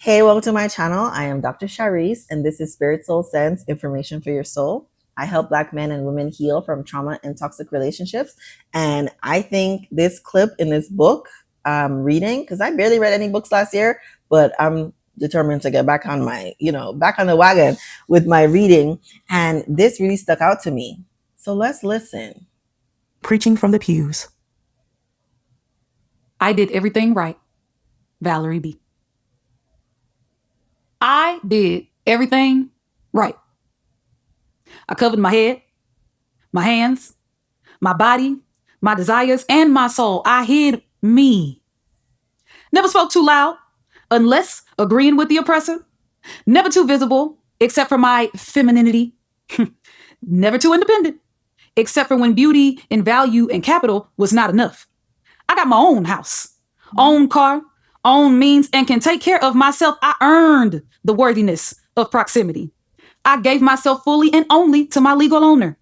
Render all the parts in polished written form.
Hey, welcome to my channel. I am Dr. Shareece, and this is Spirit, Soul, Sense, Information for Your Soul. I help Black men and women heal from trauma and toxic relationships. And I think this clip in this book I'm reading, because I barely read any books last year, but I'm determined to get back on back on the wagon with my reading. And this really stuck out to me. So let's listen. Preaching from the pews. I did everything right. Valerie B. I did everything right. I covered my head, my hands, my body, my desires, and my soul. I hid me. Never spoke too loud, unless agreeing with the oppressor. Never too visible, except for my femininity. Never too independent, except for when beauty and value and capital was not enough. I got my own house, own car, own means, and can take care of myself. I earned the worthiness of proximity. I gave myself fully and only to my legal owner.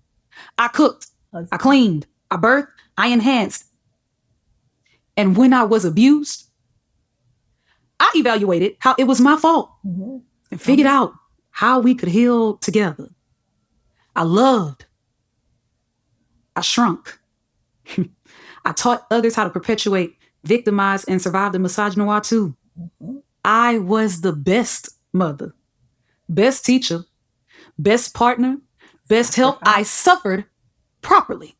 I cooked, I cleaned, I birthed, I enhanced. And when I was abused, I evaluated how it was my fault and figured out how we could heal together. I loved. I shrunk. I taught others how to perpetuate, victimize, and survive the misogynoir too. I was the best mother, best teacher, best partner, best help. I suffered properly.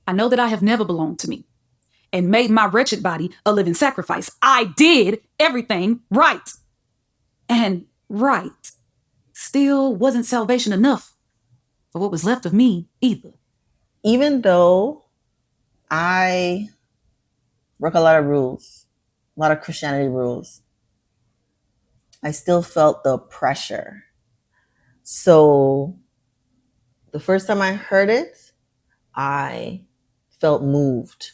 I know that I have never belonged to me and made my wretched body a living sacrifice. I did everything right. And right still wasn't salvation enough for what was left of me either. Even though I broke a lot of rules, a lot of Christianity rules, I still felt the pressure. So the first time I heard it, I felt moved.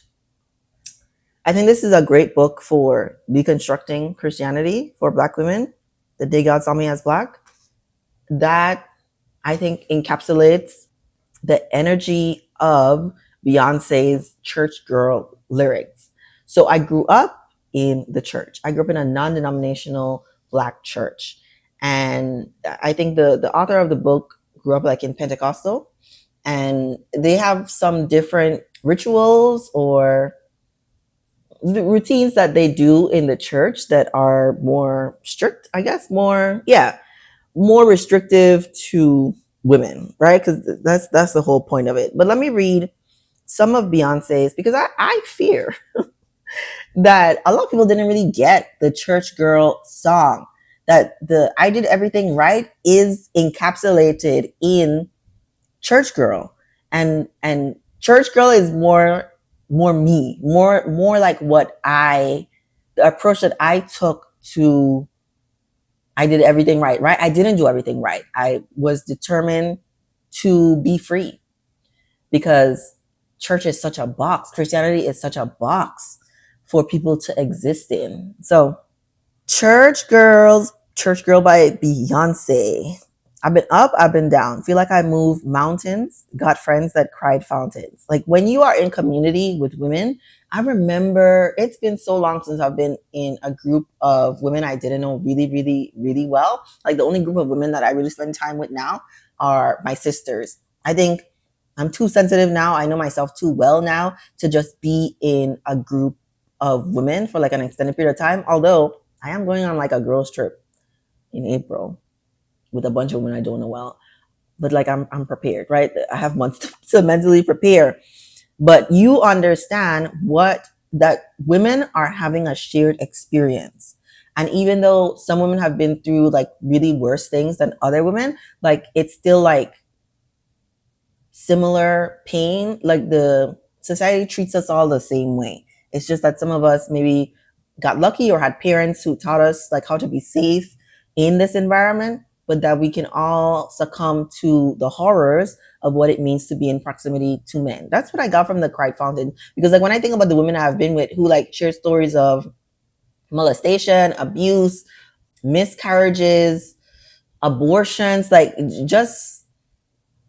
I think this is a great book for deconstructing Christianity for Black women. The Day God Saw Me as Black. That, I think, encapsulates the energy of Beyonce's Church Girl lyrics. So I grew up in the church. I grew up in a non-denominational Black church. And I think the author of the book grew up like in Pentecostal. And they have some different rituals or the routines that they do in the church that are more strict, I guess, more restrictive to women, right? Because that's the whole point of it. But let me read some of Beyonce's, because I fear that a lot of people didn't really get the Church Girl song, that the I Did Everything Right is encapsulated in Church Girl. And Church Girl is more me, more like the approach that I took to I did everything right? I didn't do everything right. I was determined to be free because church is such a box. Christianity is such a box for people to exist in. So Church Girl by Beyonce. I've been up, I've been down. Feel like I moved mountains, got friends that cried fountains. Like when you are in community with women, I remember it's been so long since I've been in a group of women I didn't know really, really, really well. Like the only group of women that I really spend time with now are my sisters. I think I'm too sensitive now. I know myself too well now to just be in a group of women for like an extended period of time. Although I am going on like a girls trip in April with a bunch of women I don't know well. But like I'm prepared, right? I have months to mentally prepare. But you understand that women are having a shared experience. And even though some women have been through like really worse things than other women, like it's still like similar pain. Like the society treats us all the same way. It's just that some of us maybe got lucky or had parents who taught us like how to be safe in this environment, but that we can all succumb to the horrors of what it means to be in proximity to men. That's what I got from the Cried Fountain. Because like when I think about the women I've been with who like share stories of molestation, abuse, miscarriages, abortions, like just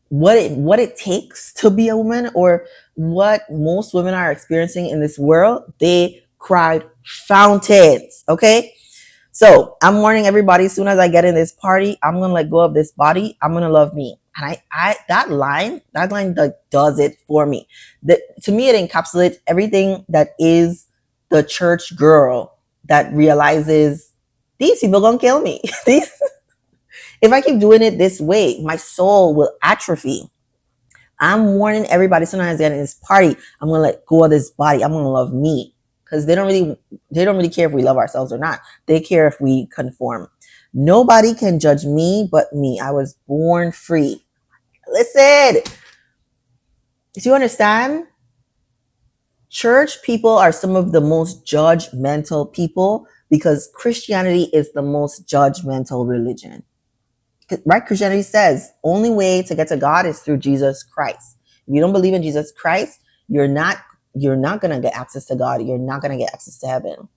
what it takes to be a woman, or what most women are experiencing in this world, they cried fountains. Okay. So I'm warning everybody, as soon as I get in this party, I'm going to let go of this body. I'm going to love me. And that line does it for me. To me, it encapsulates everything that is the church girl that realizes these people going to kill me. If I keep doing it this way, my soul will atrophy. I'm warning everybody, as soon as I get in this party, I'm going to let go of this body. I'm going to love me. Because they don't really care if we love ourselves or not. They care if we conform. Nobody can judge me but me. I was born free. Listen, do you understand? Church people are some of the most judgmental people because Christianity is the most judgmental religion. Right? Christianity says only way to get to God is through Jesus Christ. If you don't believe in Jesus Christ, you're not going to get access to God. You're not going to get access to heaven.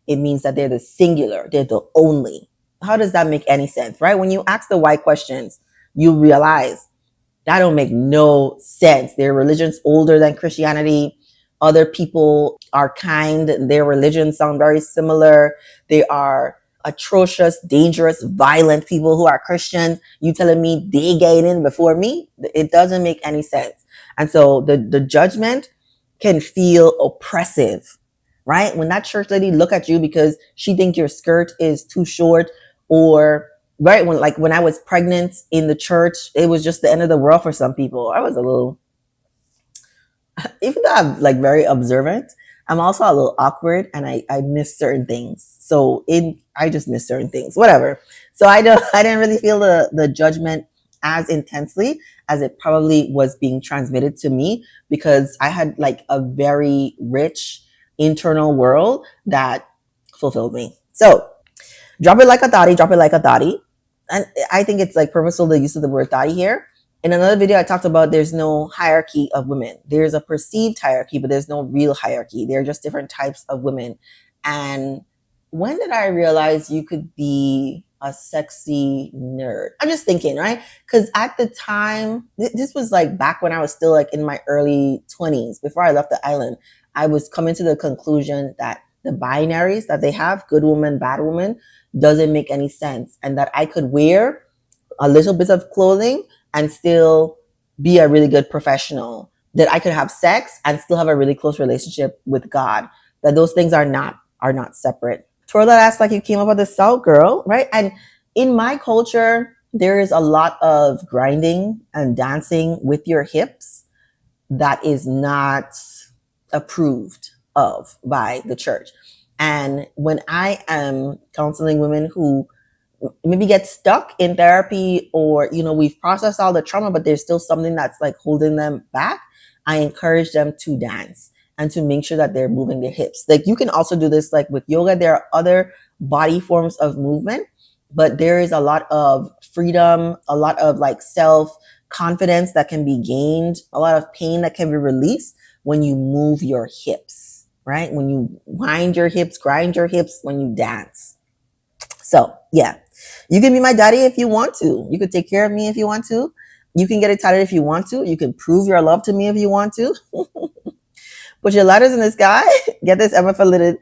It means that they're the singular. They're the only. How does that make any sense, right? When you ask the why questions, you realize that don't make no sense. Their religion's older than Christianity. Other people are kind. Their religions sound very similar. They are atrocious, dangerous, violent people who are Christians. You telling me they get in before me? It doesn't make any sense. And so the judgment can feel oppressive, right? When that church lady look at you because she think your skirt is too short, or right when I was pregnant in the church, it was just the end of the world for some people. I was a little, even though I'm like very observant, I'm also a little awkward and I miss certain things. So I just miss certain things, whatever. So I didn't really feel the judgment as intensely as it probably was being transmitted to me, because I had like a very rich internal world that fulfilled me. So drop it like a thottie, drop it like a thottie. And I think it's like purposeful, the use of the word thottie here. In another video, I talked about there's no hierarchy of women. There's a perceived hierarchy, but there's no real hierarchy. They're just different types of women. And when did I realize you could be a sexy nerd? I'm just thinking, right? Because at the time, this was like back when I was still like in my early 20s, before I left the island, I was coming to the conclusion that the binaries that they have, good woman, bad woman, doesn't make any sense. And that I could wear a little bit of clothing and still be a really good professional, that I could have sex and still have a really close relationship with God, that those things are not separate. Twirl that ass like you came up with a South, girl, right? And in my culture, there is a lot of grinding and dancing with your hips that is not approved of by the church. And when I am counseling women who maybe get stuck in therapy, or we've processed all the trauma but there's still something that's like holding them back, I encourage them to dance and to make sure that they're moving their hips. Like, you can also do this like with yoga. There are other body forms of movement, but there is a lot of freedom, a lot of like self confidence that can be gained, a lot of pain that can be released when you move your hips, right? When you wind your hips, grind your hips, when you dance. So yeah, you can be my daddy if you want to. You could take care of me if you want to. You can get excited if you want to. You can prove your love to me if you want to. Put your letters in the sky. Get this Emma Fallitted.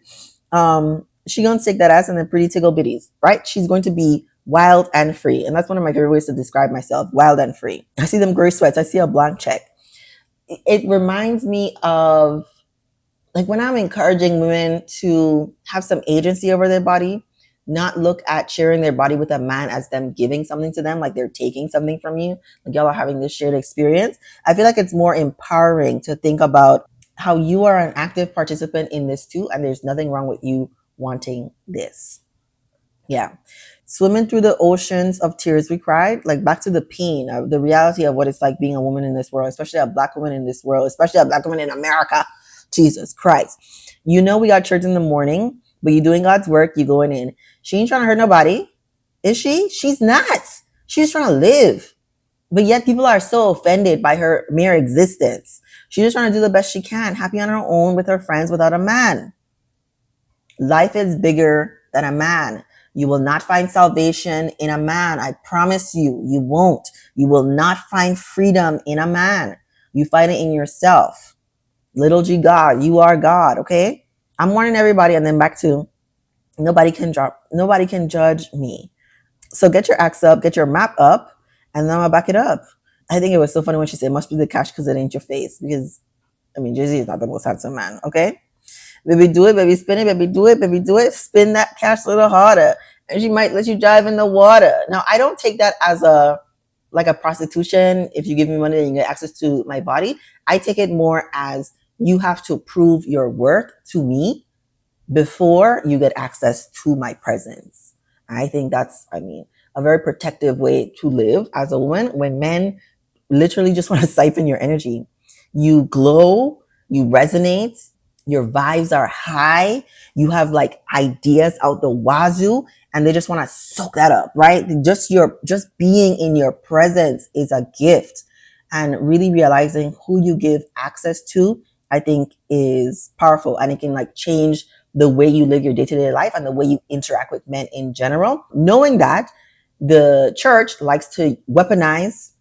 She gonna take that ass and then pretty tickle bitties, right? She's going to be wild and free. And that's one of my favorite ways to describe myself, wild and free. I see them gray sweats. I see a blank check. It reminds me of like when I'm encouraging women to have some agency over their body, not look at sharing their body with a man as them giving something to them, like they're taking something from you, like y'all are having this shared experience. I feel like it's more empowering to think about how you are an active participant in this too, and there's nothing wrong with you wanting this. Yeah. Swimming through the oceans of tears we cried, like back to the pain of the reality of what it's like being a woman in this world, especially a black woman in this world, especially a black woman in America. Jesus Christ. We got church in the morning, but you're doing God's work, you going in. She ain't trying to hurt nobody. Is she? She's not. She's trying to live. But yet people are so offended by her mere existence. She's just trying to do the best she can, happy on her own with her friends without a man. Life is bigger than a man. You will not find salvation in a man. I promise you, you won't. You will not find freedom in a man. You find it in yourself. Little G God, you are God, okay? I'm warning everybody, and then back to Nobody can judge me. So get your acts up, get your map up, and then I'll back it up. I think it was so funny when she said, "Must be the cash because it ain't your face." Because I mean, Jay-Z is not the most handsome man. Okay, baby, do it, baby, spin it, baby, do it, baby, do it. Spin that cash a little harder, and she might let you dive in the water. Now, I don't take that as a like a prostitution. If you give me money, then you get access to my body. I take it more as you have to prove your worth to me before you get access to my presence. I think that's, I mean, a very protective way to live as a woman when men literally just want to siphon your energy. You glow, you resonate, your vibes are high, you have like ideas out the wazoo, and they just want to soak that up, right? Just being in your presence is a gift. And really realizing who you give access to, I think is powerful, and it can like change the way you live your day-to-day life and the way you interact with men in general. Knowing that the church likes to weaponize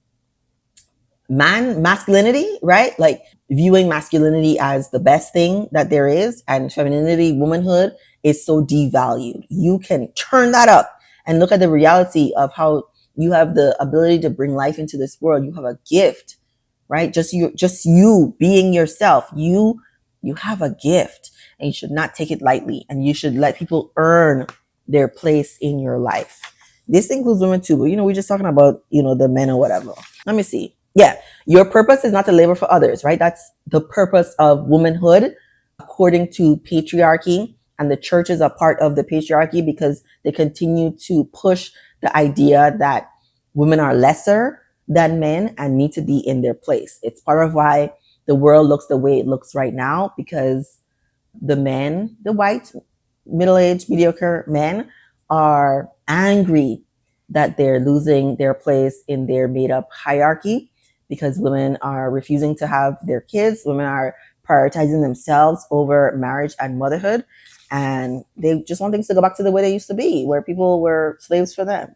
masculinity, right? Like viewing masculinity as the best thing that there is, and femininity, womanhood is so devalued. You can turn that up and look at the reality of how you have the ability to bring life into this world. You have a gift, right? Just you being yourself. You have a gift, and you should not take it lightly, and you should let people earn their place in your life. This includes women too, but we're just talking about, the men or whatever. Let me see. Yeah, your purpose is not to labor for others, right? That's the purpose of womanhood, according to patriarchy. And the church is a part of the patriarchy because they continue to push the idea that women are lesser than men and need to be in their place. It's part of why the world looks the way it looks right now, because the men, the white, middle-aged, mediocre men, are angry that they're losing their place in their made-up hierarchy because women are refusing to have their kids. Women are prioritizing themselves over marriage and motherhood. And they just want things to go back to the way they used to be, where people were slaves for them.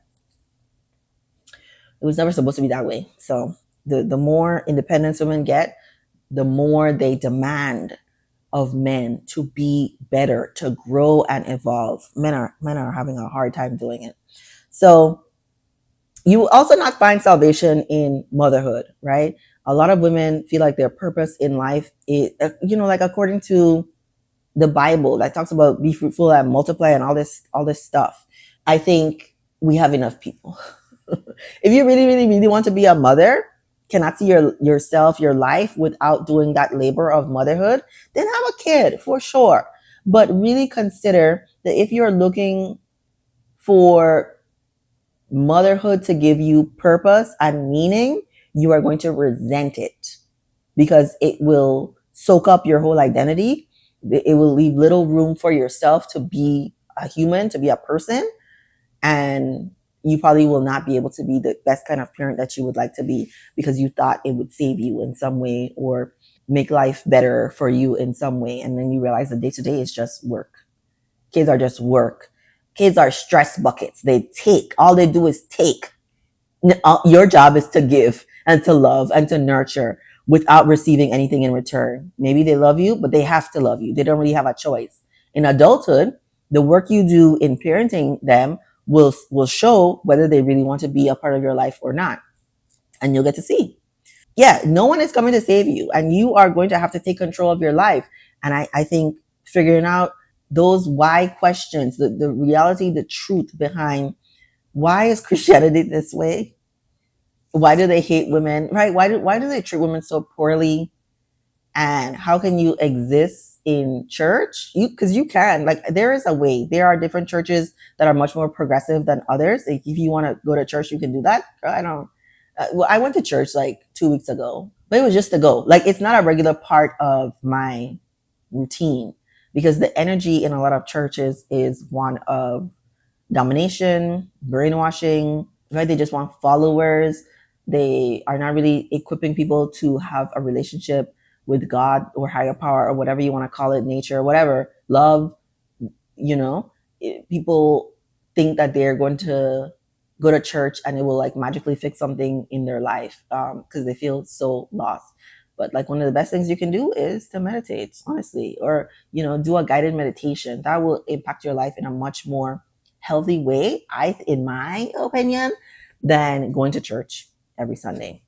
It was never supposed to be that way. So the more independence women get, the more they demand of men to be better, to grow and evolve. Men are having a hard time doing it. So you will also not find salvation in motherhood, right? A lot of women feel like their purpose in life is, like according to the Bible that talks about be fruitful and multiply and all this stuff. I think we have enough people. If you really, really, really want to be a mother, cannot see yourself, your life without doing that labor of motherhood, then have a kid for sure. But really consider that if you're looking for motherhood to give you purpose and meaning, you are going to resent it because it will soak up your whole identity. It will leave little room for yourself to be a human, to be a person. And you probably will not be able to be the best kind of parent that you would like to be because you thought it would save you in some way or make life better for you in some way. And then you realize the day to day is just work. Kids are just work. Kids are stress buckets. They take. All they do is take. Your job is to give and to love and to nurture without receiving anything in return. Maybe they love you, but they have to love you. They don't really have a choice. In adulthood, the work you do in parenting them will show whether they really want to be a part of your life or not. And you'll get to see. Yeah, no one is coming to save you, and you are going to have to take control of your life. And I think figuring out those why questions, the reality, the truth behind why is Christianity this way? Why do they hate women? Right? Why do they treat women so poorly? And how can you exist in church? Because you can. Like, there is a way. There are different churches that are much more progressive than others. Like, if you want to go to church, you can do that. I don't. Well, I went to church like 2 weeks ago, but it was just to go. Like, it's not a regular part of my routine because the energy in a lot of churches is one of domination, brainwashing, right? They just want followers. They are not really equipping people to have a relationship with God or higher power or whatever you want to call it, nature, whatever, love. People think that they're going to go to church and it will like magically fix something in their life because they feel so lost. But like one of the best things you can do is to meditate, honestly, or, do a guided meditation. That will impact your life in a much more healthy way, in my opinion, than going to church every Sunday.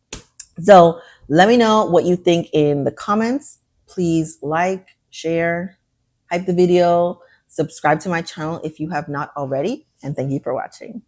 So let me know what you think in the comments. Please like, share, hype the video, subscribe to my channel if you have not already, and thank you for watching.